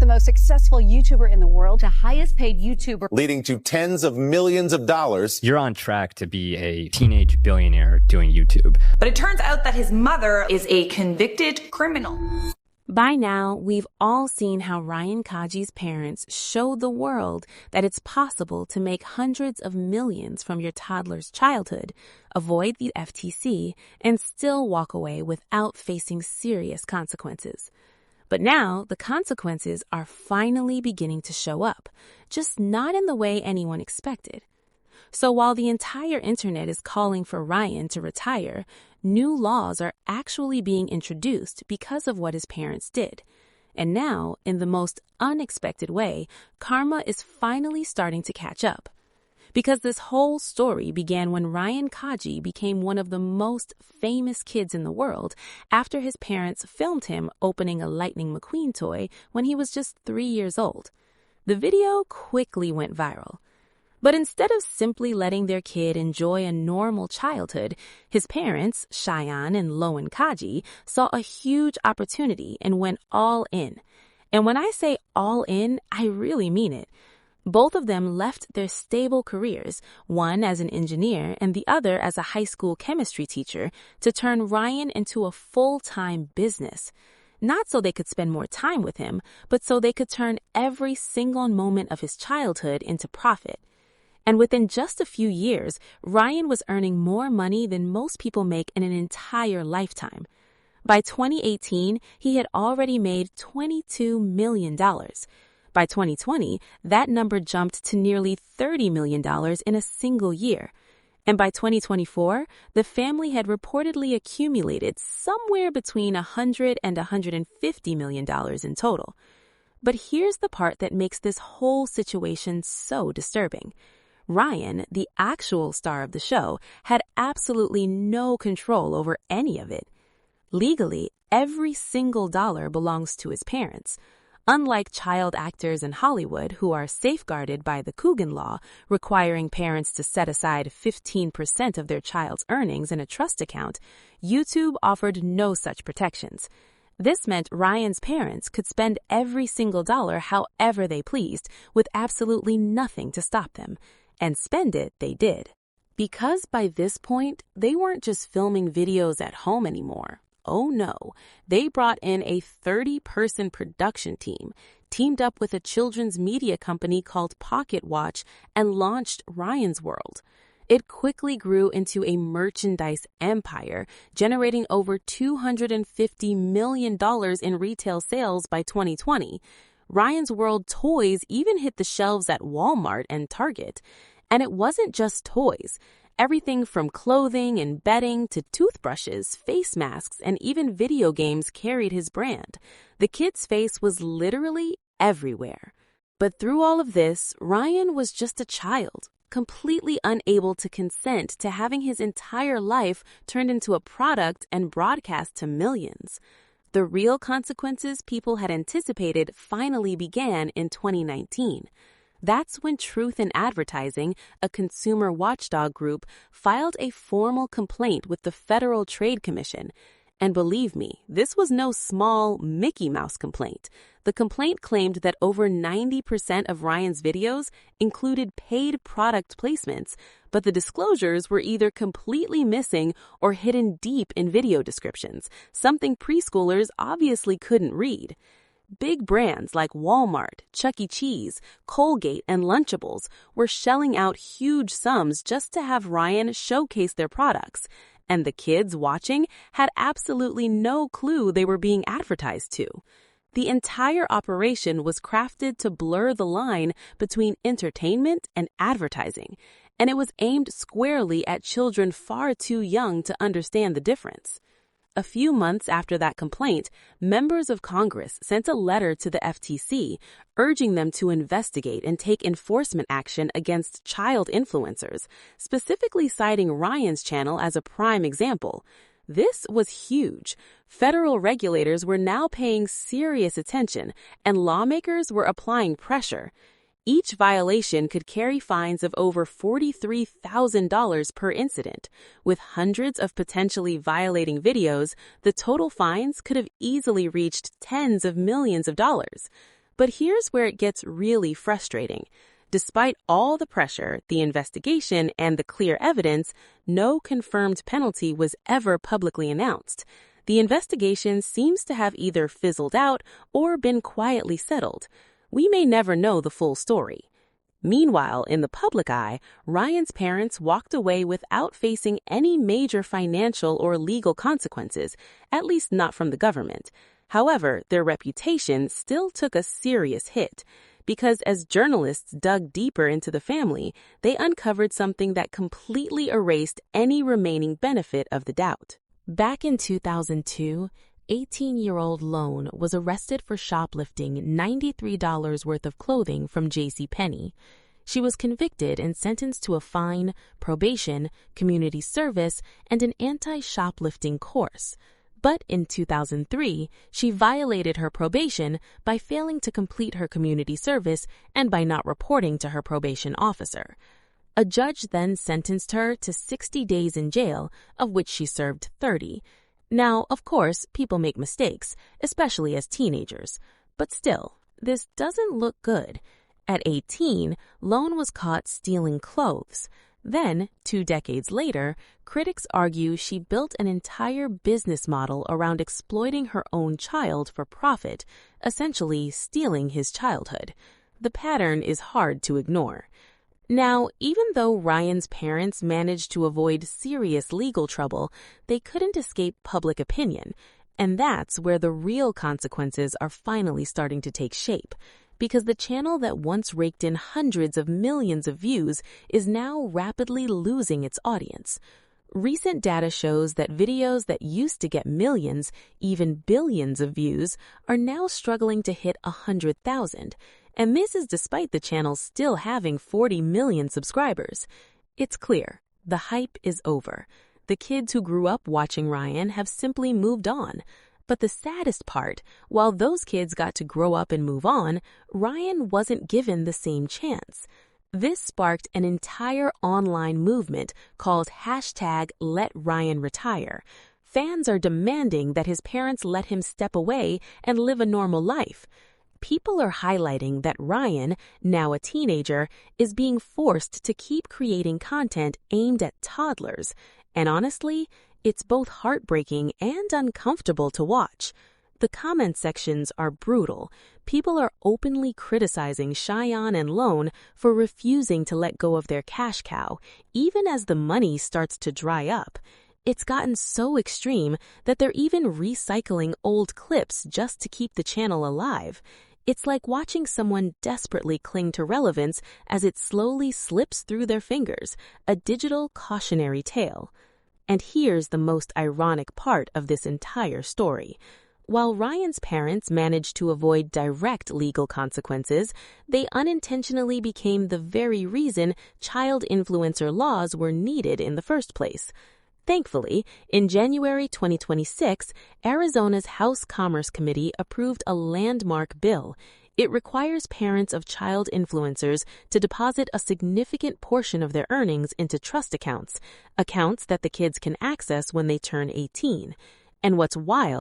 the most successful YouTuber in the world to highest paid YouTuber, leading to tens of millions of dollars. You're on track to be a teenage billionaire doing YouTube. But it turns out that his mother is a convicted criminal. By now, we've all seen how Ryan Kaji's parents showed the world that it's possible to make hundreds of millions from your toddler's childhood, avoid the FTC, and still walk away without facing serious consequences. But now, the consequences are finally beginning to show up, just not in the way anyone expected. So while the entire internet is calling for Ryan to retire, new laws are actually being introduced because of what his parents did. And now, in the most unexpected way, karma is finally starting to catch up. Because this whole story began when Ryan Kaji became one of the most famous kids in the world after his parents filmed him opening a Lightning McQueen toy when he was just 3 years old. The video quickly went viral. But instead of simply letting their kid enjoy a normal childhood, his parents, Shion and Loann Kaji, saw a huge opportunity and went all in. And when I say all in, I really mean it. Both of them left their stable careers, one as an engineer and the other as a high school chemistry teacher, to turn Ryan into a full-time business. Not so they could spend more time with him, but so they could turn every single moment of his childhood into profit. And within just a few years, Ryan was earning more money than most people make in an entire lifetime. By 2018, he had already made $22 million. By 2020, that number jumped to nearly $30 million in a single year. And by 2024, the family had reportedly accumulated somewhere between $100 and $150 million in total. But here's the part that makes this whole situation so disturbing. Ryan, the actual star of the show, had absolutely no control over any of it. Legally, every single dollar belongs to his parents. Unlike child actors in Hollywood who are safeguarded by the Coogan law, requiring parents to set aside 15% of their child's earnings in a trust account, YouTube offered no such protections. This meant Ryan's parents could spend every single dollar however they pleased, with absolutely nothing to stop them. And spend it they did. Because by this point, they weren't just filming videos at home anymore. Oh no, they brought in a 30-person production team, teamed up with a children's media company called Pocket Watch, and launched Ryan's World. It quickly grew into a merchandise empire, generating over $250 million in retail sales by 2020. Ryan's World toys even hit the shelves at Walmart and Target. And it wasn't just toys. Everything from clothing and bedding to toothbrushes, face masks, and even video games carried his brand. The kid's face was literally everywhere. But through all of this, Ryan was just a child, completely unable to consent to having his entire life turned into a product and broadcast to millions. The real consequences people had anticipated finally began in 2019. That's when Truth in Advertising, a consumer watchdog group, filed a formal complaint with the Federal Trade Commission. And believe me, this was no small Mickey Mouse complaint. The complaint claimed that over 90% of Ryan's videos included paid product placements, but the disclosures were either completely missing or hidden deep in video descriptions, something preschoolers obviously couldn't read. Big brands like Walmart, Chuck E. Cheese, Colgate, and Lunchables were shelling out huge sums just to have Ryan showcase their products, and the kids watching had absolutely no clue they were being advertised to. The entire operation was crafted to blur the line between entertainment and advertising, and it was aimed squarely at children far too young to understand the difference. A few months after that complaint, members of Congress sent a letter to the FTC urging them to investigate and take enforcement action against child influencers, specifically citing Ryan's channel as a prime example. This was huge. Federal regulators were now paying serious attention, and lawmakers were applying pressure. Each violation could carry fines of over $43,000 per incident. With hundreds of potentially violating videos, the total fines could have easily reached tens of millions of dollars. But here's where it gets really frustrating. Despite all the pressure, the investigation, and the clear evidence, no confirmed penalty was ever publicly announced. The investigation seems to have either fizzled out or been quietly settled. We may never know the full story. Meanwhile, in the public eye, Ryan's parents walked away without facing any major financial or legal consequences, at least not from the government. However, their reputation still took a serious hit, because as journalists dug deeper into the family, they uncovered something that completely erased any remaining benefit of the doubt. Back in 2002, 18-year-old Loann was arrested for shoplifting $93 worth of clothing from JCPenney. She was convicted and sentenced to a fine, probation, community service, and an anti-shoplifting course. But in 2003, she violated her probation by failing to complete her community service and by not reporting to her probation officer. A judge then sentenced her to 60 days in jail, of which she served 30. Now, of course, people make mistakes, especially as teenagers. But still, this doesn't look good. At 18, Loann was caught stealing clothes. Then, 2 decades later, critics argue she built an entire business model around exploiting her own child for profit, essentially stealing his childhood. The pattern is hard to ignore. Now, even though Ryan's parents managed to avoid serious legal trouble, they couldn't escape public opinion, and that's where the real consequences are finally starting to take shape. Because the channel that once raked in hundreds of millions of views is now rapidly losing its audience. Recent data shows that videos that used to get millions, even billions of views, are now struggling to hit 100,000. And this is despite the channel still having 40 million subscribers. It's clear, the hype is over. The kids who grew up watching Ryan have simply moved on. But the saddest part, while those kids got to grow up and move on, Ryan wasn't given the same chance. This sparked an entire online movement called #LetRyanRetire. Fans are demanding that his parents let him step away and live a normal life. People are highlighting that Ryan, now a teenager, is being forced to keep creating content aimed at toddlers. And honestly, it's both heartbreaking and uncomfortable to watch. The comment sections are brutal. People are openly criticizing Shion and Loann for refusing to let go of their cash cow, even as the money starts to dry up. It's gotten so extreme that they're even recycling old clips just to keep the channel alive. It's like watching someone desperately cling to relevance as it slowly slips through their fingers, a digital cautionary tale. And here's the most ironic part of this entire story. While Ryan's parents managed to avoid direct legal consequences, they unintentionally became the very reason child influencer laws were needed in the first place. Thankfully, in January 2026, Arizona's House Commerce Committee approved a landmark bill. It requires parents of child influencers to deposit a significant portion of their earnings into trust accounts that the kids can access when they turn 18. And what's wild